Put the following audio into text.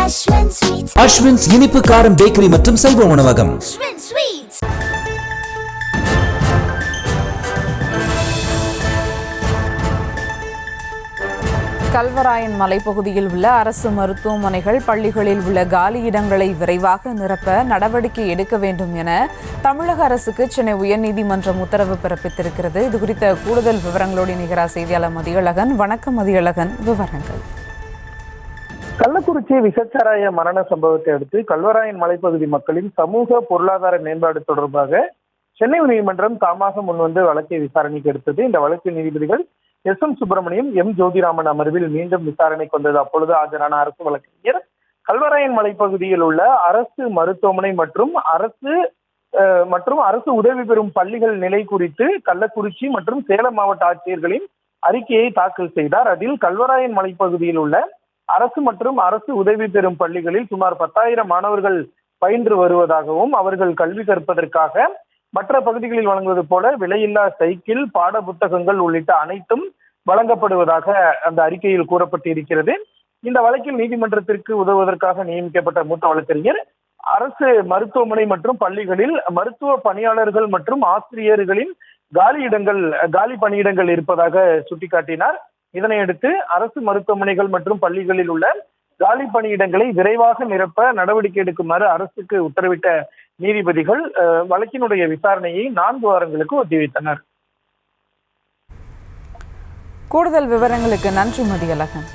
அஸ்வின்ஸ் இனிப்பு காரம் பேக்கரி மற்றும் செல்வ உணவகம். கல்வராயன் மலைப்பகுதியில் உள்ள அரசு மருத்துவமனைகள், பள்ளிகளில் உள்ள காலி இடங்களை விரைவாக நிரப்ப நடவடிக்கை எடுக்க வேண்டும் என தமிழக அரசுக்கு சென்னை உயர்நீதிமன்றம் உத்தரவு பிறப்பித்திருக்கிறது. இது குறித்த கூடுதல் விவரங்களோடு இணைகிறார் செய்தியாளர் மதியழகன். வணக்கம் மதியழகன், விவரங்கள். கள்ளக்குறிச்சி விசச்சாராய மரண சம்பவத்தை அடுத்து கல்வராயன் மலைப்பகுதி மக்களின் சமூக பொருளாதார மேம்பாடு தொடர்பாக சென்னை நீதிமன்றம் தாமாக முன்வந்து வழக்கை விசாரணைக்கு எடுத்தது. இந்த வழக்கில் நீதிபதிகள் எஸ்.எம். சுப்பிரமணியம், எம். ஜோதிராமன் அமர்வில் மீண்டும் விசாரணைக்கு வந்தது. அப்பொழுது ஆஜரான அரசு வழக்கறிஞர் கல்வராயன் மலைப்பகுதியில் உள்ள அரசு மருத்துவமனை மற்றும் அரசு உதவி பெறும் பள்ளிகள் நிலை குறித்து கள்ளக்குறிச்சி மற்றும் சேலம் மாவட்ட ஆட்சியர்களின் அறிக்கையை தாக்கல் செய்தார். அதில் கல்வராயன் மலைப்பகுதியில் உள்ள அரசு மற்றும் அரசு உதவி பெறும் பள்ளிகளில் சுமார் 10,000 மாணவர்கள் பயின்று வருவதாகவும், அவர்கள் கல்வி கற்பதற்காக மற்ற பகுதிகளில் வழங்குவது போல விலையில்லா சைக்கிள், பாட புத்தகங்கள் உள்ளிட்ட அனைத்தும் வழங்கப்படுவதாக அந்த அறிக்கையில் கூறப்பட்டிருக்கிறது. இந்த வழக்கில் நீதிமன்றத்திற்கு உதவுவதற்காக நியமிக்கப்பட்ட மூத்த வழக்கறிஞர் அரசு மருத்துவமனை மற்றும் பள்ளிகளில் மருத்துவ பணியாளர்கள் மற்றும் ஆசிரியர்களின் காலி பணியிடங்கள் இருப்பதாக சுட்டிக்காட்டினார். இதனையடுத்து அரசு மருத்துவமனைகள் மற்றும் பள்ளிகளில் உள்ள காலி பணியிடங்களை விரைவாக நிரப்ப நடவடிக்கை எடுக்குமாறு அரசுக்கு உத்தரவிட்ட நீதிபதிகள் வழக்கினுடைய விசாரணையை 4 வாரங்களுக்கு ஒத்திவைத்தனர். கூடுதல் விவரங்களுக்கு நன்றி மதியழகன்.